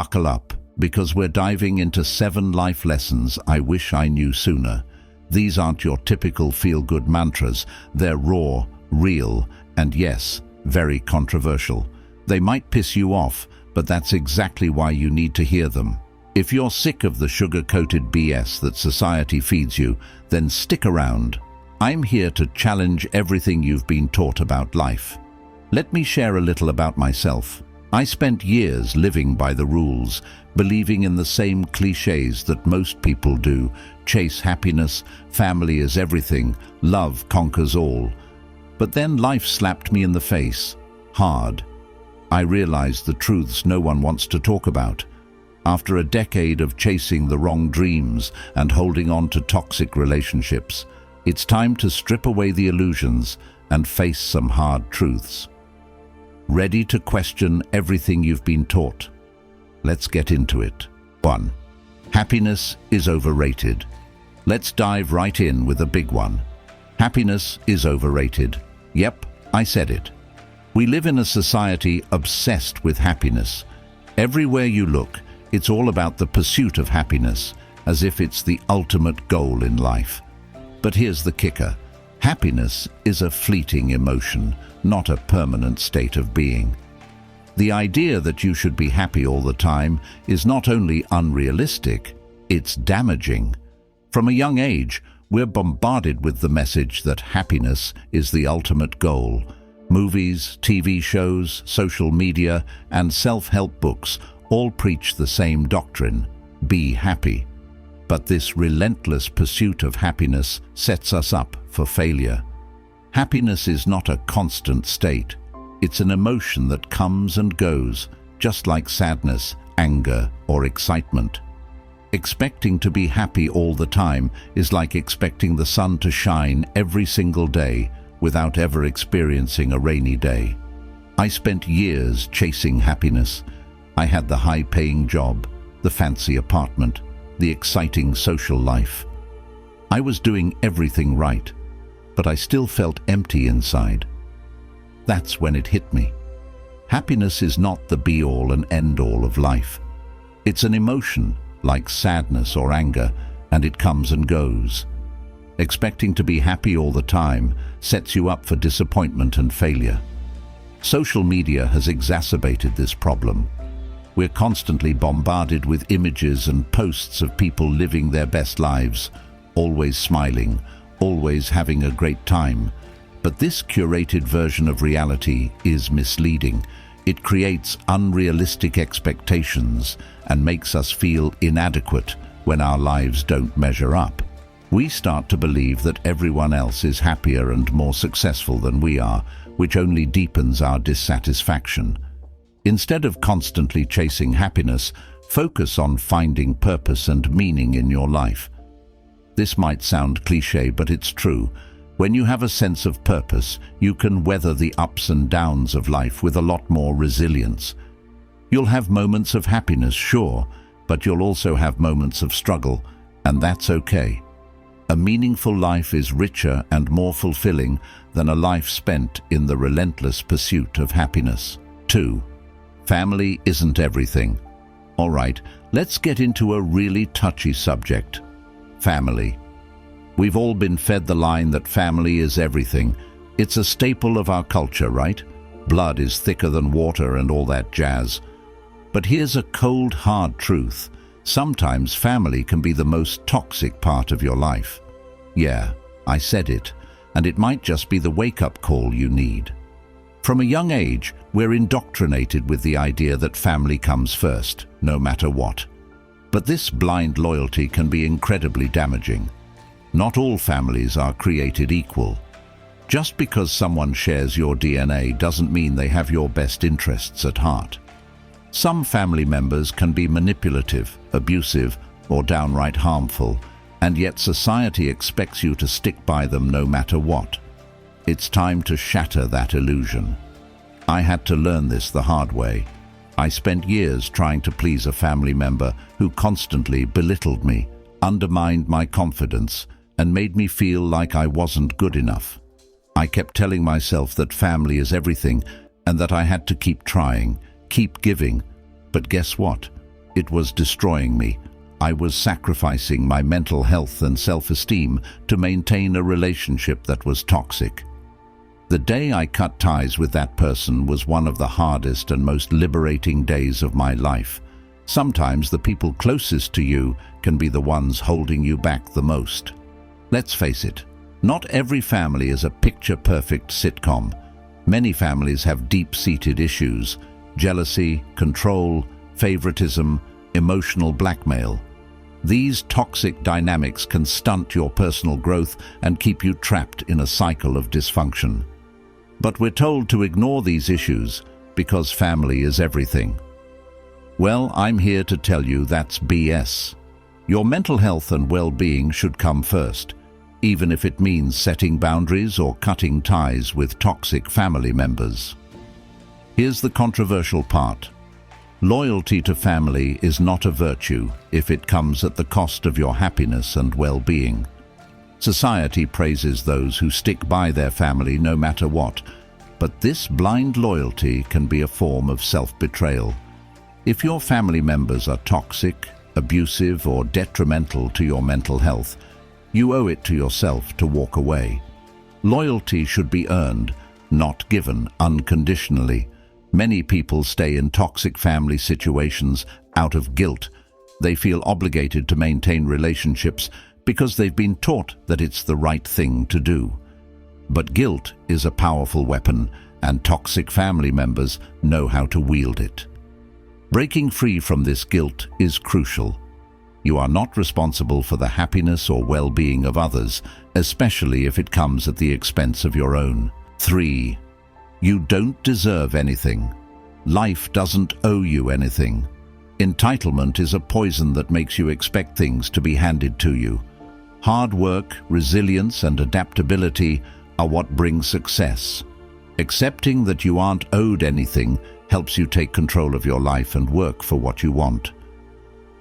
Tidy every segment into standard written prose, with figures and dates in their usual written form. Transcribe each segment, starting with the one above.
buckle up, because we're diving into 7 life lessons I wish I knew sooner. These aren't your typical feel-good mantras. They're raw, real, and yes, very controversial. They might piss you off, but that's exactly why you need to hear them. If you're sick of the sugar-coated BS that society feeds you, then stick around. I'm here to challenge everything you've been taught about life. Let me share a little about myself. I spent years living by the rules, believing in the same cliches that most people do. Chase happiness, family is everything, love conquers all. But then life slapped me in the face, hard. I realized the truths no one wants to talk about. After a decade of chasing the wrong dreams and holding on to toxic relationships, it's time to strip away the illusions and face some hard truths. Ready to question everything you've been taught? Let's get into it. 1. Happiness is overrated. Let's dive right in with a big one. Happiness is overrated. Yep, I said it. We live in a society obsessed with happiness. Everywhere you look, it's all about the pursuit of happiness, as if it's the ultimate goal in life. But here's the kicker. Happiness is a fleeting emotion, not a permanent state of being. The idea that you should be happy all the time is not only unrealistic, it's damaging. From a young age, we're bombarded with the message that happiness is the ultimate goal. Movies, TV shows, social media, and self-help books all preach the same doctrine: be happy. But this relentless pursuit of happiness sets us up for failure. Happiness is not a constant state. It's an emotion that comes and goes, just like sadness, anger, or excitement. Expecting to be happy all the time is like expecting the sun to shine every single day without ever experiencing a rainy day. I spent years chasing happiness. I had the high-paying job, the fancy apartment, the exciting social life. I was doing everything right, but I still felt empty inside. That's when it hit me. Happiness is not the be-all and end-all of life. It's an emotion, like sadness or anger, and it comes and goes. Expecting to be happy all the time sets you up for disappointment and failure. Social media has exacerbated this problem. We're constantly bombarded with images and posts of people living their best lives, always smiling, always having a great time. But this curated version of reality is misleading. It creates unrealistic expectations and makes us feel inadequate when our lives don't measure up. We start to believe that everyone else is happier and more successful than we are, which only deepens our dissatisfaction. Instead of constantly chasing happiness, focus on finding purpose and meaning in your life. This might sound cliché, but it's true. When you have a sense of purpose, you can weather the ups and downs of life with a lot more resilience. You'll have moments of happiness, sure, but you'll also have moments of struggle, and that's okay. A meaningful life is richer and more fulfilling than a life spent in the relentless pursuit of happiness. 2. Family isn't everything. All right, let's get into a really touchy subject. Family. We've all been fed the line that family is everything. It's a staple of our culture, right? Blood is thicker than water and all that jazz. But here's a cold, hard truth. Sometimes family can be the most toxic part of your life. Yeah, I said it, and it might just be the wake-up call you need. From a young age, we're indoctrinated with the idea that family comes first, no matter what. But this blind loyalty can be incredibly damaging. Not all families are created equal. Just because someone shares your DNA doesn't mean they have your best interests at heart. Some family members can be manipulative, abusive, or downright harmful, and yet society expects you to stick by them no matter what. It's time to shatter that illusion. I had to learn this the hard way. I spent years trying to please a family member who constantly belittled me, undermined my confidence, and made me feel like I wasn't good enough. I kept telling myself that family is everything and that I had to keep trying, keep giving. But guess what? It was destroying me. I was sacrificing my mental health and self-esteem to maintain a relationship that was toxic. The day I cut ties with that person was one of the hardest and most liberating days of my life. Sometimes the people closest to you can be the ones holding you back the most. Let's face it, not every family is a picture-perfect sitcom. Many families have deep-seated issues: jealousy, control, favoritism, emotional blackmail. These toxic dynamics can stunt your personal growth and keep you trapped in a cycle of dysfunction. But we're told to ignore these issues because family is everything. Well, I'm here to tell you that's BS. Your mental health and well-being should come first, even if it means setting boundaries or cutting ties with toxic family members. Here's the controversial part. Loyalty to family is not a virtue if it comes at the cost of your happiness and well-being. Society praises those who stick by their family no matter what, but this blind loyalty can be a form of self-betrayal. If your family members are toxic, abusive, or detrimental to your mental health, you owe it to yourself to walk away. Loyalty should be earned, not given unconditionally. Many people stay in toxic family situations out of guilt. They feel obligated to maintain relationships because they've been taught that it's the right thing to do. But guilt is a powerful weapon, and toxic family members know how to wield it. Breaking free from this guilt is crucial. You are not responsible for the happiness or well-being of others, especially if it comes at the expense of your own. 3. You don't deserve anything. Life doesn't owe you anything. Entitlement is a poison that makes you expect things to be handed to you. Hard work, resilience, and adaptability are what bring success. Accepting that you aren't owed anything helps you take control of your life and work for what you want.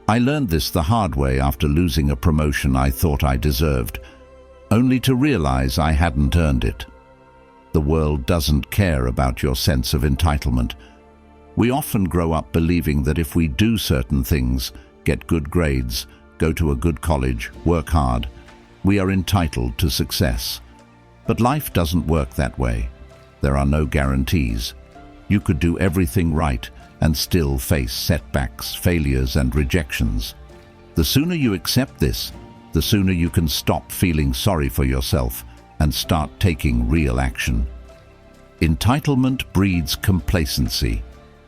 I learned this the hard way after losing a promotion I thought I deserved, only to realize I hadn't earned it. The world doesn't care about your sense of entitlement. We often grow up believing that if we do certain things, get good grades, go to a good college, work hard, we are entitled to success. But life doesn't work that way. There are no guarantees. You could do everything right and still face setbacks, failures, and rejections. The sooner you accept this, the sooner you can stop feeling sorry for yourself and start taking real action. Entitlement breeds complacency.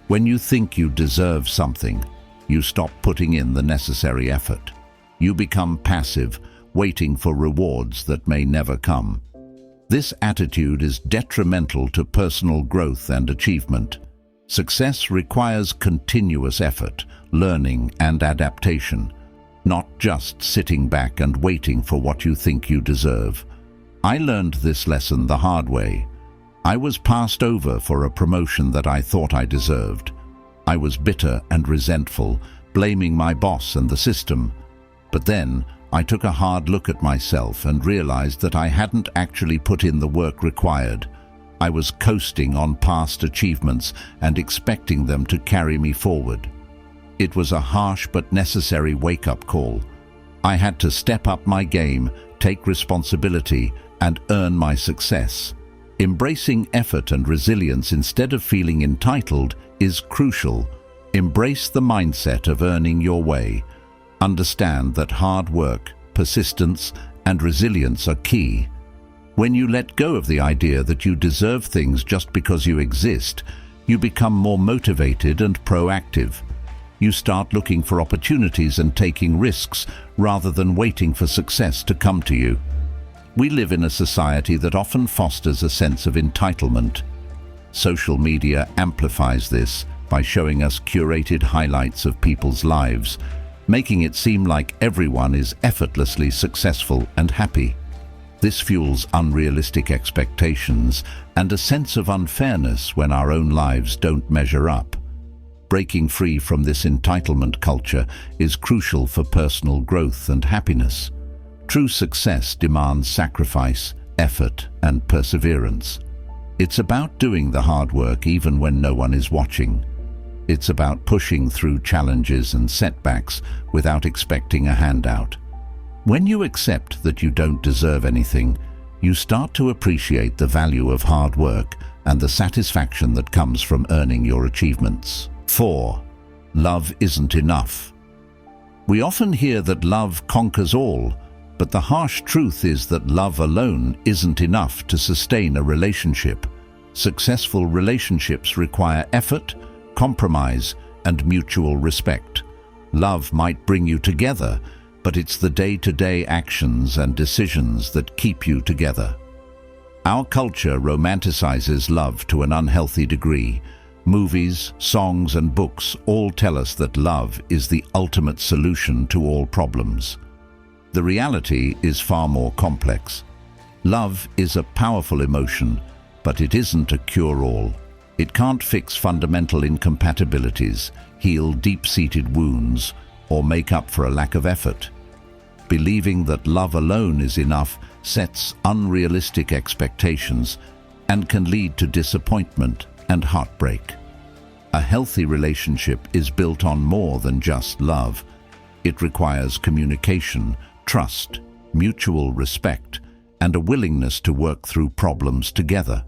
When you think you deserve something, you stop putting in the necessary effort. You become passive, waiting for rewards that may never come. This attitude is detrimental to personal growth and achievement. Success requires continuous effort, learning, and adaptation, not just sitting back and waiting for what you think you deserve. I learned this lesson the hard way. I was passed over for a promotion that I thought I deserved. I was bitter and resentful, blaming my boss and the system. But then, I took a hard look at myself and realized that I hadn't actually put in the work required. I was coasting on past achievements and expecting them to carry me forward. It was a harsh but necessary wake-up call. I had to step up my game, take responsibility, and earn my success. Embracing effort and resilience instead of feeling entitled is crucial. Embrace the mindset of earning your way. Understand that hard work, persistence, and resilience are key. When you let go of the idea that you deserve things just because you exist, you become more motivated and proactive. You start looking for opportunities and taking risks rather than waiting for success to come to you. We live in a society that often fosters a sense of entitlement. Social media amplifies this by showing us curated highlights of people's lives, making it seem like everyone is effortlessly successful and happy. This fuels unrealistic expectations and a sense of unfairness when our own lives don't measure up. Breaking free from this entitlement culture is crucial for personal growth and happiness. True success demands sacrifice, effort, and perseverance. It's about doing the hard work even when no one is watching. It's about pushing through challenges and setbacks without expecting a handout. When you accept that you don't deserve anything, you start to appreciate the value of hard work and the satisfaction that comes from earning your achievements. 4. Love isn't enough. We often hear that love conquers all, but the harsh truth is that love alone isn't enough to sustain a relationship. Successful relationships require effort, compromise, and mutual respect. Love might bring you together, but it's the day-to-day actions and decisions that keep you together. Our culture romanticizes love to an unhealthy degree. Movies, songs, and books all tell us that love is the ultimate solution to all problems. The reality is far more complex. Love is a powerful emotion, but it isn't a cure-all. It can't fix fundamental incompatibilities, heal deep-seated wounds, or make up for a lack of effort. Believing that love alone is enough sets unrealistic expectations and can lead to disappointment and heartbreak. A healthy relationship is built on more than just love. It requires communication, trust, mutual respect, and a willingness to work through problems together.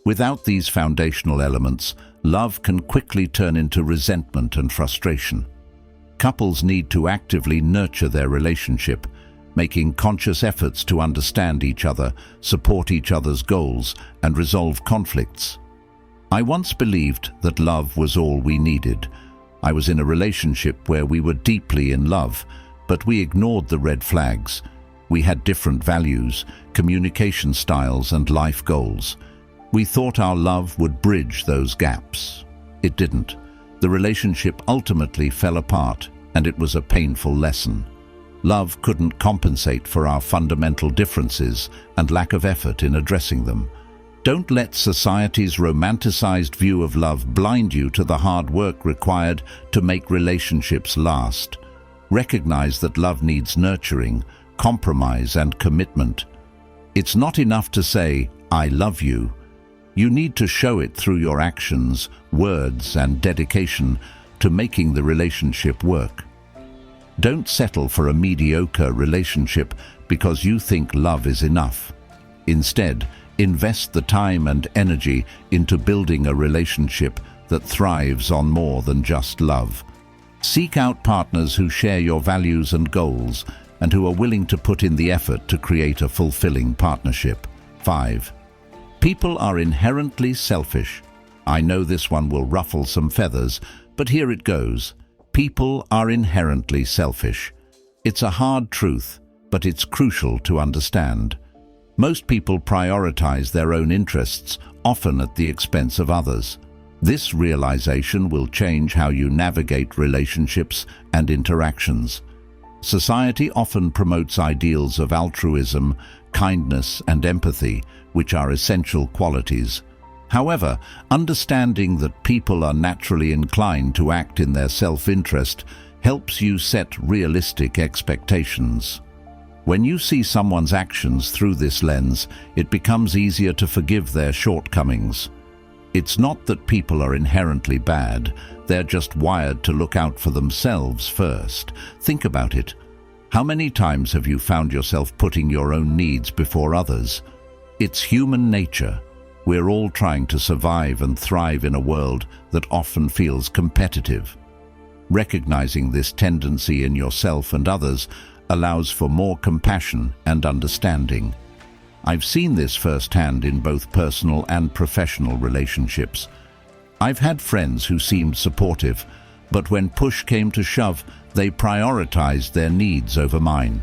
Without these foundational elements, love can quickly turn into resentment and frustration. Couples need to actively nurture their relationship, making conscious efforts to understand each other, support each other's goals, and resolve conflicts. I once believed that love was all we needed. I was in a relationship where we were deeply in love, but we ignored the red flags. We had different values, communication styles, and life goals. We thought our love would bridge those gaps. It didn't. The relationship ultimately fell apart, and it was a painful lesson. Love couldn't compensate for our fundamental differences and lack of effort in addressing them. Don't let society's romanticized view of love blind you to the hard work required to make relationships last. Recognize that love needs nurturing, compromise, and commitment. It's not enough to say, "I love you." You need to show it through your actions, words, and dedication to making the relationship work. Don't settle for a mediocre relationship because you think love is enough. Instead, invest the time and energy into building a relationship that thrives on more than just love. Seek out partners who share your values and goals and who are willing to put in the effort to create a fulfilling partnership. 5. People are inherently selfish. I know this one will ruffle some feathers, but here it goes. People are inherently selfish. It's a hard truth, but it's crucial to understand. Most people prioritize their own interests, often at the expense of others. This realization will change how you navigate relationships and interactions. Society often promotes ideals of altruism, kindness, and empathy, which are essential qualities. However, understanding that people are naturally inclined to act in their self-interest helps you set realistic expectations. When you see someone's actions through this lens, it becomes easier to forgive their shortcomings. It's not that people are inherently bad, they're just wired to look out for themselves first. Think about it. How many times have you found yourself putting your own needs before others? It's human nature. We're all trying to survive and thrive in a world that often feels competitive. Recognizing this tendency in yourself and others allows for more compassion and understanding. I've seen this firsthand in both personal and professional relationships. I've had friends who seemed supportive, but when push came to shove, they prioritized their needs over mine.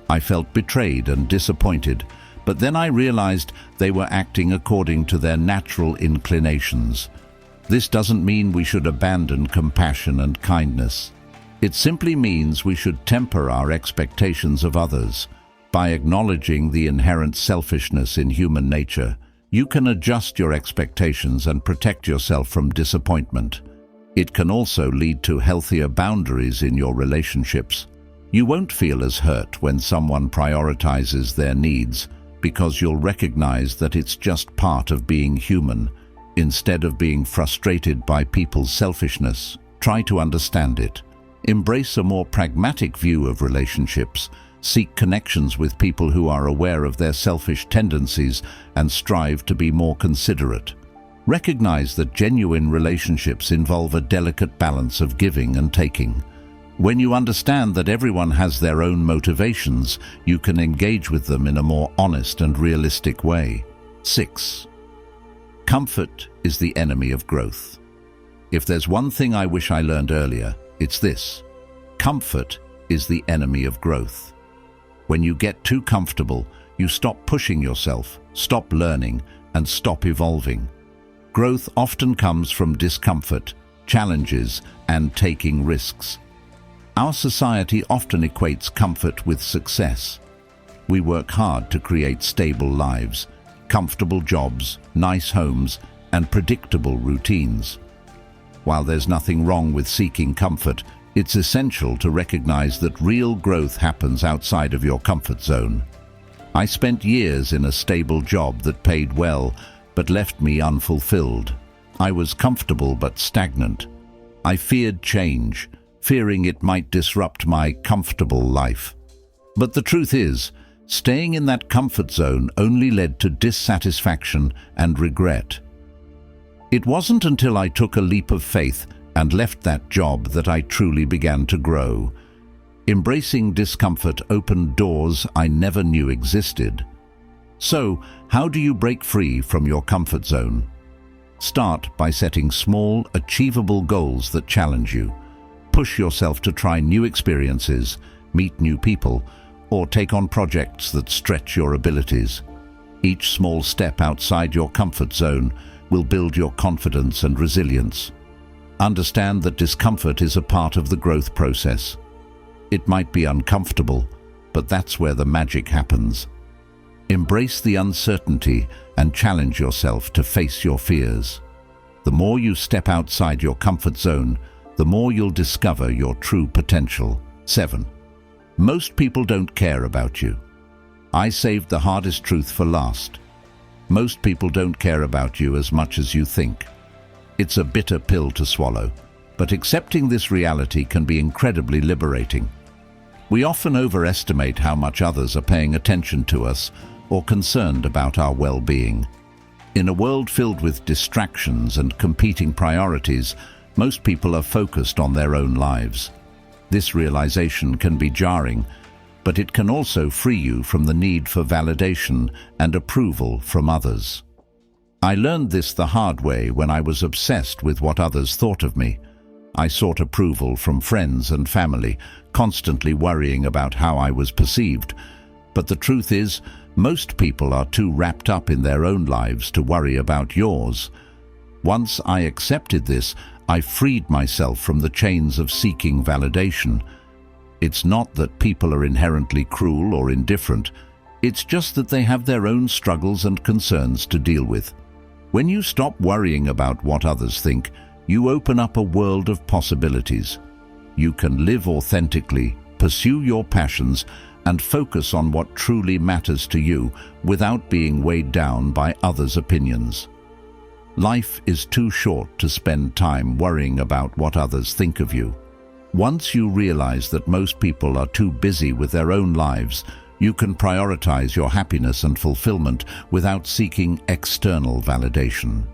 I felt betrayed and disappointed, but then I realized they were acting according to their natural inclinations. This doesn't mean we should abandon compassion and kindness. It simply means we should temper our expectations of others. By acknowledging the inherent selfishness in human nature, you can adjust your expectations and protect yourself from disappointment. It can also lead to healthier boundaries in your relationships. You won't feel as hurt when someone prioritizes their needs because you'll recognize that it's just part of being human. Instead of being frustrated by people's selfishness, try to understand it. Embrace a more pragmatic view of relationships. Seek connections with people who are aware of their selfish tendencies and strive to be more considerate. Recognize that genuine relationships involve a delicate balance of giving and taking. When you understand that everyone has their own motivations, you can engage with them in a more honest and realistic way. 6. Comfort is the enemy of growth. If there's one thing I wish I learned earlier, it's this: comfort is the enemy of growth. When you get too comfortable, you stop pushing yourself, stop learning, and stop evolving. Growth often comes from discomfort, challenges, and taking risks. Our society often equates comfort with success. We work hard to create stable lives, comfortable jobs, nice homes, and predictable routines. While there's nothing wrong with seeking comfort, it's essential to recognize that real growth happens outside of your comfort zone. I spent years in a stable job that paid well, but left me unfulfilled. I was comfortable but stagnant. I feared change, fearing it might disrupt my comfortable life. But the truth is, staying in that comfort zone only led to dissatisfaction and regret. It wasn't until I took a leap of faith and left that job that I truly began to grow. Embracing discomfort opened doors I never knew existed. So, how do you break free from your comfort zone? Start by setting small, achievable goals that challenge you. Push yourself to try new experiences, meet new people, or take on projects that stretch your abilities. Each small step outside your comfort zone will build your confidence and resilience. Understand that discomfort is a part of the growth process. It might be uncomfortable, but that's where the magic happens. Embrace the uncertainty and challenge yourself to face your fears. The more you step outside your comfort zone, the more you'll discover your true potential. 7. Most people don't care about you. I saved the hardest truth for last. Most people don't care about you as much as you think. It's a bitter pill to swallow, but accepting this reality can be incredibly liberating. We often overestimate how much others are paying attention to us or concerned about our well-being. In a world filled with distractions and competing priorities, most people are focused on their own lives. This realization can be jarring, but it can also free you from the need for validation and approval from others. I learned this the hard way when I was obsessed with what others thought of me. I sought approval from friends and family, constantly worrying about how I was perceived. But the truth is, most people are too wrapped up in their own lives to worry about yours. Once I accepted this, I freed myself from the chains of seeking validation. It's not that people are inherently cruel or indifferent. It's just that they have their own struggles and concerns to deal with. When you stop worrying about what others think, you open up a world of possibilities. You can live authentically, pursue your passions, and focus on what truly matters to you without being weighed down by others' opinions. Life is too short to spend time worrying about what others think of you. Once you realize that most people are too busy with their own lives, you can prioritize your happiness and fulfillment without seeking external validation.